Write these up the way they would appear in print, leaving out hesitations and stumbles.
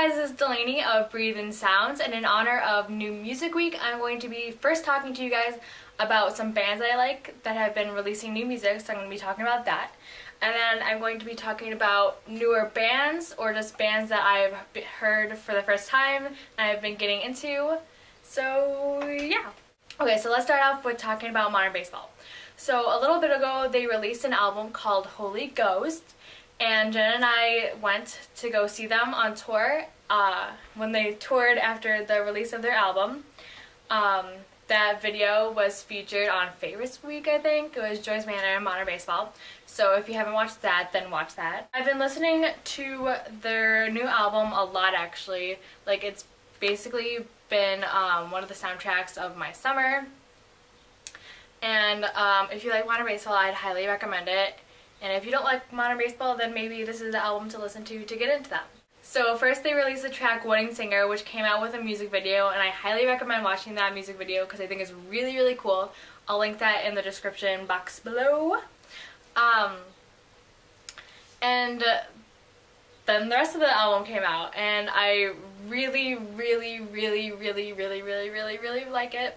guys, this is Delaney of BreatheInSounds, and in honor of New Music Week, I'm going to be first talking to you guys about some bands I like that have been releasing new music, so I'm going to be talking about that. And then I'm going to be talking about newer bands, or just bands that I've heard for the first time and I've been getting into. So, yeah. Okay, so let's start off with talking about modern baseball. So, a little bit ago, they released an album called Holy Ghost. And Jen and I went to go see them on tour when they toured after the release of their album. That video was featured on Favorites Week, I think. It was Joyce Manor and Modern Baseball. So if you haven't watched that, then watch that. I've been listening to their new album a lot, actually. Like, it's basically been one of the soundtracks of my summer. And if you like Modern Baseball, I'd highly recommend it. And if you don't like modern baseball, then maybe this is the album to listen to get into them. So first they released the track Wedding Singer, which came out with a music video, and I highly recommend watching that music video because I think it's really, really cool. I'll link that in the description box below. And then the rest of the album came out, and I really, really, really, really, really, really, really, really like it.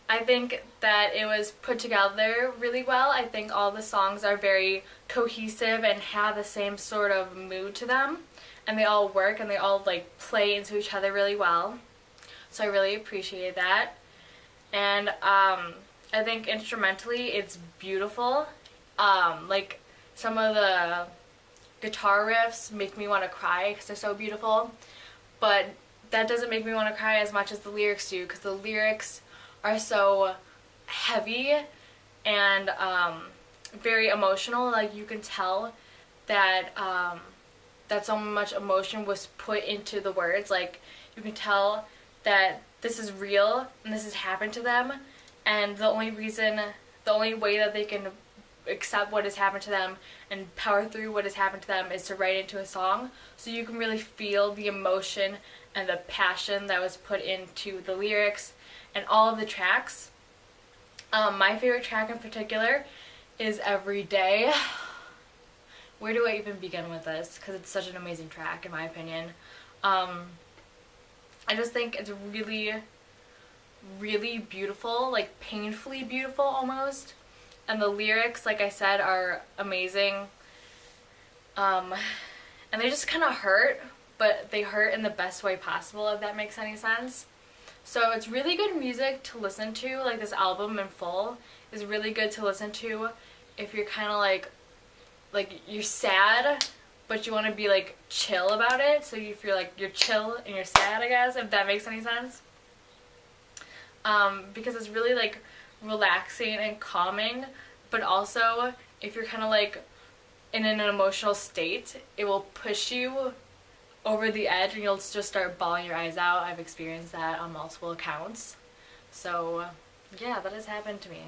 I think that it was put together really well. I think all the songs are very cohesive and have the same sort of mood to them. And they all work and they all like play into each other really well. So I really appreciate that. And I think instrumentally it's beautiful. Like some of the guitar riffs make me want to cry because they're so beautiful. But that doesn't make me want to cry as much as the lyrics do, because the lyrics are so heavy and very emotional. Like, you can tell that that so much emotion was put into the words. Like, you can tell that this is real and this has happened to them, and the only way that they can accept what has happened to them and power through what has happened to them is to write into a song, so you can really feel the emotion and the passion that was put into the lyrics and all of the tracks. My favorite track in particular is Every Day. Where do I even begin with this? Because it's such an amazing track, in my opinion. I just think it's really, really beautiful, like painfully beautiful almost. And the lyrics, like I said, are amazing. And they just kind of hurt, but they hurt in the best way possible, if that makes any sense. So it's really good music to listen to. Like, this album in full is really good to listen to if you're kind of like you're sad, but you want to be like chill about it. So if you're like, you're chill and you're sad, I guess, if that makes any sense. Because it's really like relaxing and calming, but also if you're kind of like in an emotional state, it will push you over the edge and you'll just start bawling your eyes out. I've experienced that on multiple accounts. So yeah, that has happened to me.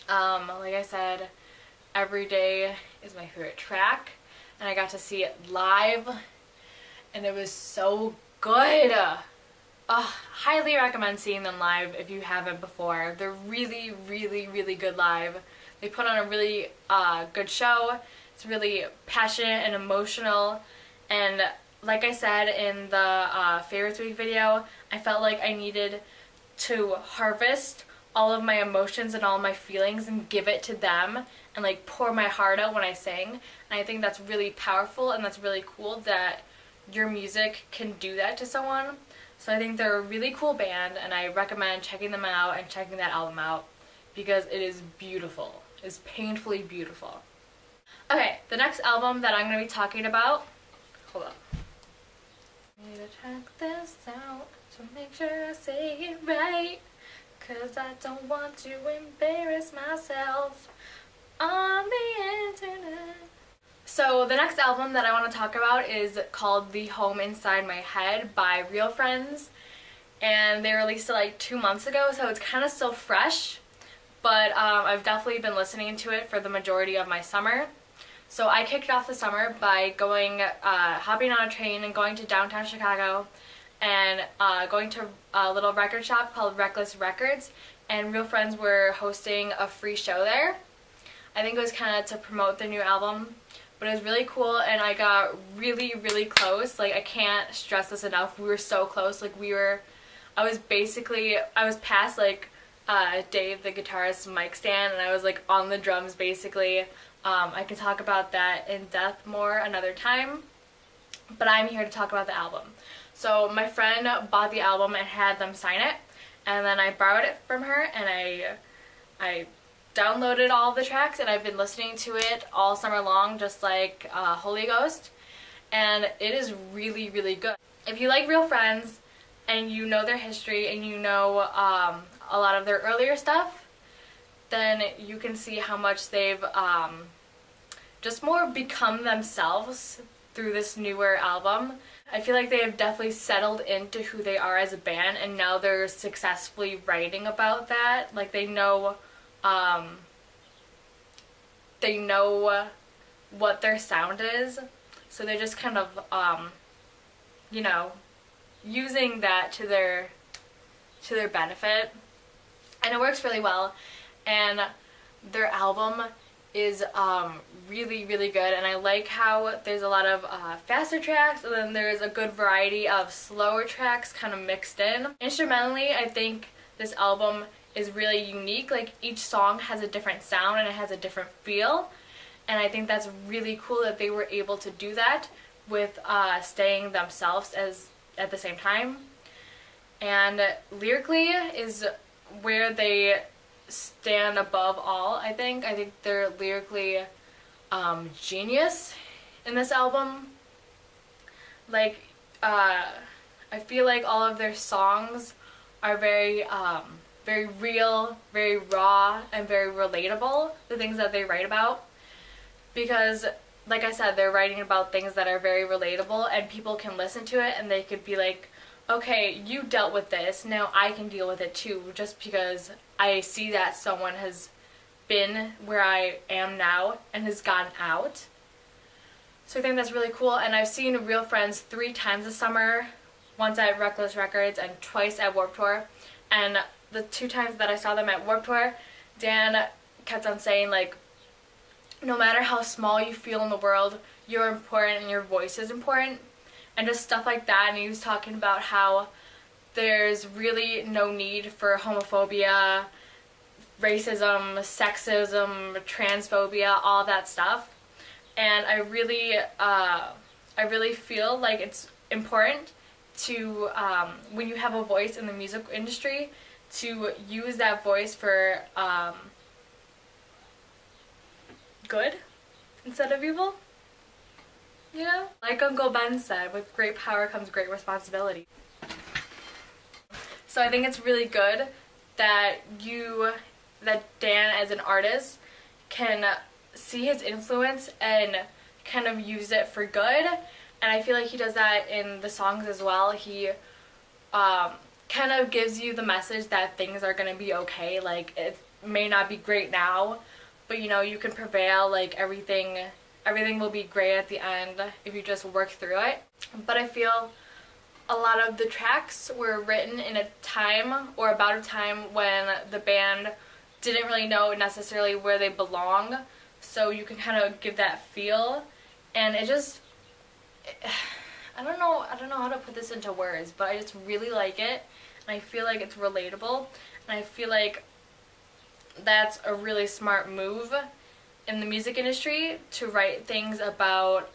Like I said, Every Day is my favorite track, and I got to see it live and it was so good. Highly recommend seeing them live if you haven't before. They're really, really, really good live. They put on a really good show. It's really passionate and emotional. And like I said in the Favorites Week video, I felt like I needed to harvest all of my emotions and all my feelings and give it to them and like pour my heart out when I sing. And I think that's really powerful, and that's really cool that your music can do that to someone. So I think they're a really cool band, and I recommend checking them out and checking that album out because it is beautiful. It's painfully beautiful. Okay, the next album that I'm going to be talking about, hold up. Need to check this out to make sure I say it right, 'cause I don't want to embarrass myself on the internet. So the next album that I want to talk about is called The Home Inside My Head by Real Friends, and they released it like 2 months ago, so it's kind of still fresh, but I've definitely been listening to it for the majority of my summer. So I kicked off the summer by hopping on a train and going to downtown Chicago and going to a little record shop called Reckless Records, and Real Friends were hosting a free show there. I think it was kind of to promote their new album, but it was really cool, and I got really, really close. Like, I can't stress this enough. We were so close. Like, I was past, like, Dave, the guitarist's mic stand, and I was, like, on the drums, basically. I can talk about that in depth more another time, but I'm here to talk about the album. So my friend bought the album and had them sign it, and then I borrowed it from her, and I downloaded all the tracks, and I've been listening to it all summer long, just like Holy Ghost, and it is really, really good. If you like Real Friends, and you know their history, and you know a lot of their earlier stuff, then you can see how much they've just more become themselves through this newer album. I feel like they have definitely settled into who they are as a band, and now they're successfully writing about that. Like, they know what their sound is, so they're just kind of, you know, using that to their benefit, and it works really well. And their album is really, really good, and I like how there's a lot of faster tracks, and then there's a good variety of slower tracks kind of mixed in. Instrumentally, I think this album is really unique. Like, each song has a different sound and it has a different feel, and I think that's really cool that they were able to do that with staying themselves at the same time. And lyrically is where they stand above all, I think. I think they're lyrically genius in this album. Like, I feel like all of their songs are very real, very raw, and very relatable, the things that they write about. Because, like I said, they're writing about things that are very relatable, and people can listen to it and they could be like, okay, you dealt with this, now I can deal with it too, just because I see that someone has been where I am now and has gotten out. So I think that's really cool, and I've seen Real Friends 3 times this summer, once at Reckless Records and twice at Warped Tour. And the 2 times that I saw them at Warped Tour, Dan kept on saying, like, no matter how small you feel in the world, you're important and your voice is important, and just stuff like that. And he was talking about how there's really no need for homophobia, racism, sexism, transphobia, all that stuff. And I really feel like it's important to, when you have a voice in the music industry, to use that voice for good instead of evil. You know? Like Uncle Ben said, with great power comes great responsibility. So I think it's really good that Dan as an artist can see his influence and kind of use it for good. And I feel like he does that in the songs as well. He kind of gives you the message that things are going to be okay. Like, it may not be great now, but you know, you can prevail. Like, everything will be great at the end if you just work through it. But I feel a lot of the tracks were written in a time, or about a time, when the band didn't really know necessarily where they belong, so you can kind of give that feel. And it just, I don't know how to put this into words, but I just really like it, and I feel like it's relatable, and I feel like that's a really smart move in the music industry, to write things about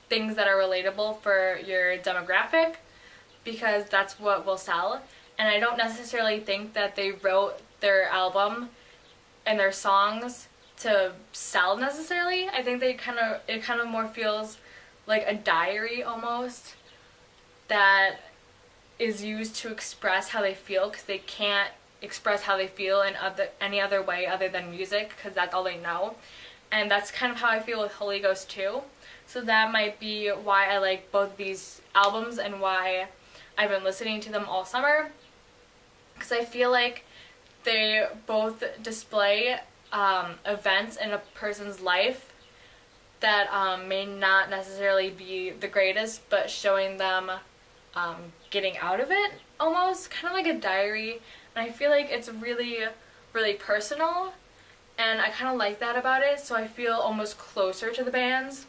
things that are relatable for your demographic, because that's what will sell. And I don't necessarily think that they wrote their album and their songs to sell necessarily. I think it kind of more feels like a diary almost, that is used to express how they feel, because they can't express how they feel in any other way other than music, because that's all they know. And that's kind of how I feel with Holy Ghost too. So that might be why I like both these albums, and why I've been listening to them all summer, because I feel like they both display events in a person's life that may not necessarily be the greatest, but showing them getting out of it, almost kind of like a diary. And I feel like it's really, really personal, and I kind of like that about it, so I feel almost closer to the bands.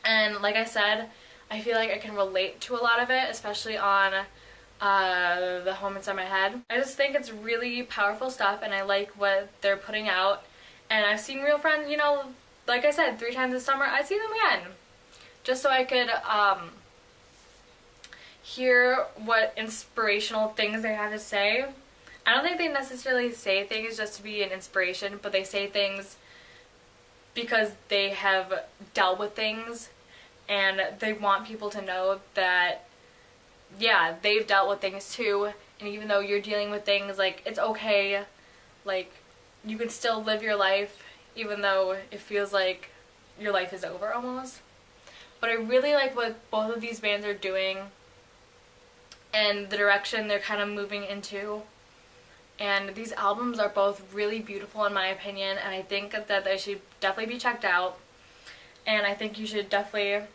And like I said, I feel like I can relate to a lot of it, especially on the Home Inside My Head. I just think it's really powerful stuff, and I like what they're putting out. And I've seen Real Friends, you know, like I said, 3 times this summer. I'd see them again, just so I could hear what inspirational things they have to say. I don't think they necessarily say things just to be an inspiration, but they say things because they have dealt with things, and they want people to know that, yeah, they've dealt with things too, and even though you're dealing with things, like, it's okay, like, you can still live your life even though it feels like your life is over almost. But I really like what both of these bands are doing and the direction they're kind of moving into. And these albums are both really beautiful in my opinion, and I think that they should definitely be checked out. And I think you should definitely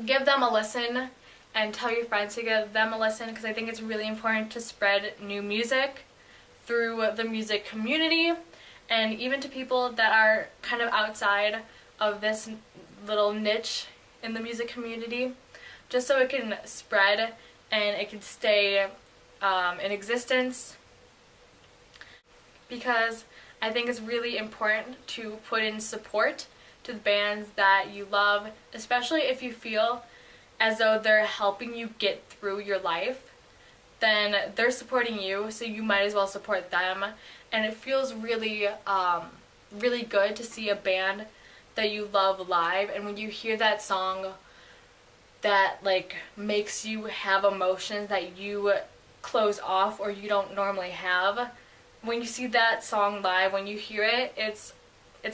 give them a listen and tell your friends to give them a listen, because I think it's really important to spread new music through the music community, and even to people that are kind of outside of this little niche in the music community, just so it can spread and it can stay in existence. Because I think it's really important to put in support to the bands that you love, especially if you feel as though they're helping you get through your life. Then they're supporting you, so you might as well support them. And it feels really, really good to see a band that you love live, and when you hear that song that, like, makes you have emotions that you close off or you don't normally have, when you see that song live, when you hear it, it's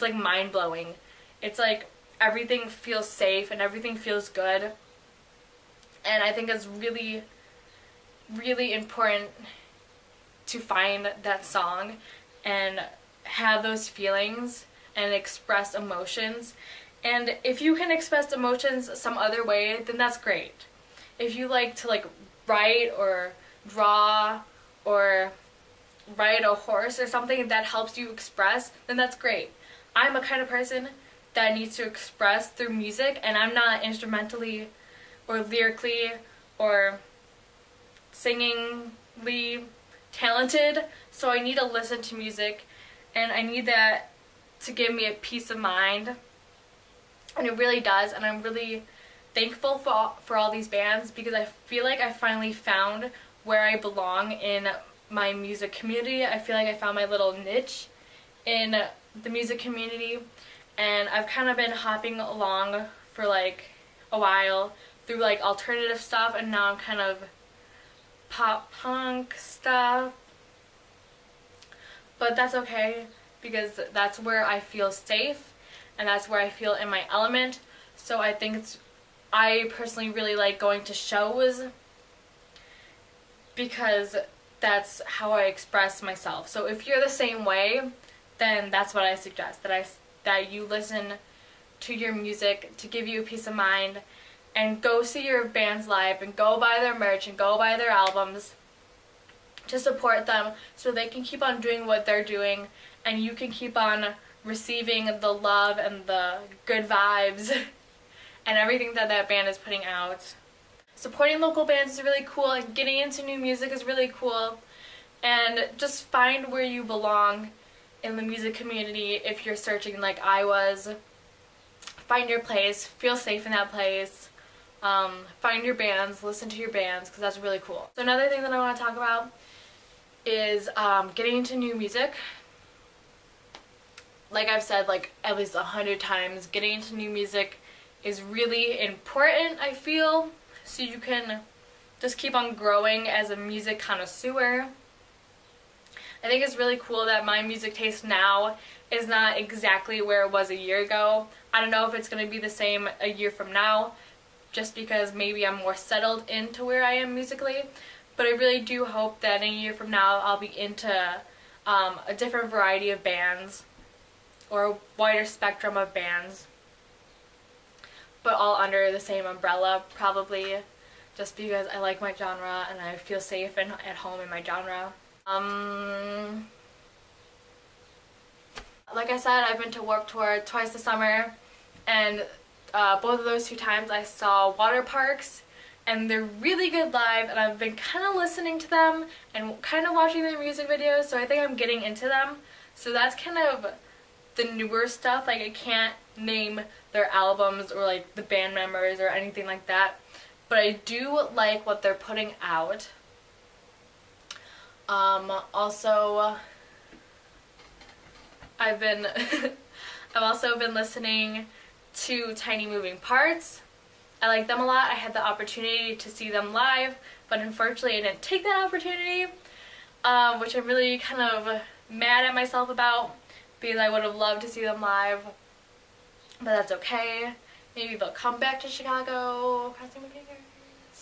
like mind-blowing. It's like everything feels safe and everything feels good. And I think it's really, really important to find that song and have those feelings and express emotions. And if you can express emotions some other way, then that's great. If you like to, like, write or draw or ride a horse or something that helps you express, then that's great. I'm a kind of person that needs to express through music, and I'm not instrumentally or lyrically or singingly talented, so I need to listen to music, and I need that to give me a peace of mind, and it really does. And I'm really thankful for all these bands, because I feel like I finally found where I belong in my music community. I feel like I found my little niche in the music community, and I've kind of been hopping along for like a while through like alternative stuff, and now I'm kind of pop punk stuff. But that's okay, because that's where I feel safe and that's where I feel in my element. So I think I personally really like going to shows, because that's how I express myself. So if you're the same way, then that's what I suggest, that you listen to your music to give you a peace of mind, and go see your bands live and go buy their merch and go buy their albums to support them, so they can keep on doing what they're doing and you can keep on receiving the love and the good vibes and everything that that band is putting out. Supporting local bands is really cool, and getting into new music is really cool, and just find where you belong in the music community if you're searching like I was. Find your place, feel safe in that place, find your bands, listen to your bands, because that's really cool. So another thing that I want to talk about is getting into new music. Like I've said like at least 100 times, getting into new music is really important, I feel, so you can just keep on growing as a music connoisseur. I think it's really cool that my music taste now is not exactly where it was a year ago. I don't know if it's going to be the same a year from now, just because maybe I'm more settled into where I am musically. But I really do hope that in a year from now I'll be into a different variety of bands, or a wider spectrum of bands, but all under the same umbrella, probably, just because I like my genre and I feel safe and at home in my genre. Like I said, I've been to Warped Tour twice this summer, and both of those 2 times I saw water parks, and they're really good live, and I've been kind of listening to them and kind of watching their music videos, so I think I'm getting into them. So that's kind of the newer stuff. Like, I can't name their albums or like the band members or anything like that, but I do like what they're putting out. Also, I've also been listening to Tiny Moving Parts. I like them a lot. I had the opportunity to see them live, but unfortunately I didn't take that opportunity, which I'm really kind of mad at myself about, because I would have loved to see them live, but that's okay. Maybe they'll come back to Chicago. Crossing my fingers.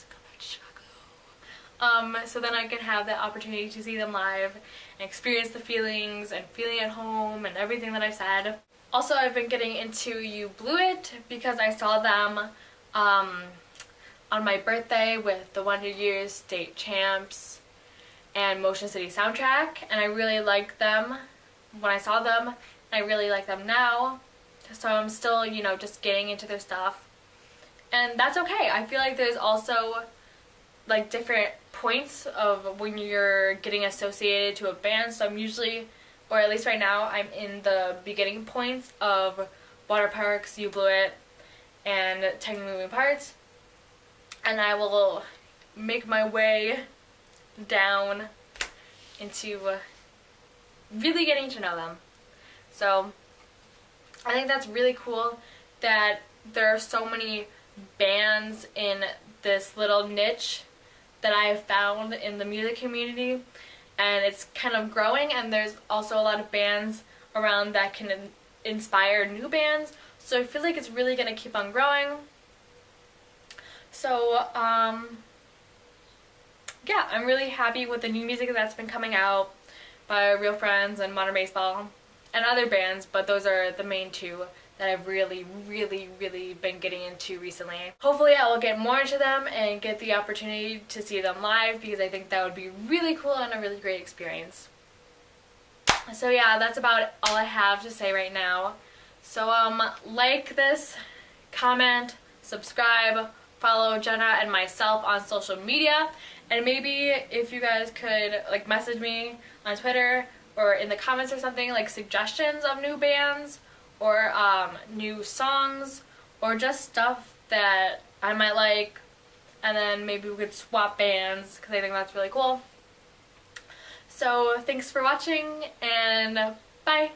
Come back to Chicago. So then I can have the opportunity to see them live and experience the feelings and feeling at home and everything that I've said. Also, I've been getting into You Blew It because I saw them on my birthday with the Wonder Years, State Champs, and Motion City Soundtrack, and I really liked them when I saw them, and I really like them now. So I'm still, you know, just getting into their stuff, and that's okay. I feel like there's also like different points of when you're getting associated to a band. So I'm usually, or at least right now, I'm in the beginning points of Water Parks, You Blew It, and Tiny Moving Parts, and I will make my way down into really getting to know them. So I think that's really cool that there are so many bands in this little niche that I have found in the music community, and it's kind of growing, and there's also a lot of bands around that can inspire new bands, so I feel like it's really going to keep on growing. So yeah, I'm really happy with the new music that's been coming out by Real Friends and Modern Baseball and other bands, but those are the main 2 that I've really been getting into recently. Hopefully I will get more into them and get the opportunity to see them live, because I think that would be really cool and a really great experience. So yeah, that's about all I have to say right now. So like this, comment, subscribe, follow Jenna and myself on social media, and maybe if you guys could like message me on Twitter or in the comments or something, like suggestions of new bands or new songs or just stuff that I might like, and then maybe we could swap bands, because I think that's really cool. So thanks for watching, and bye!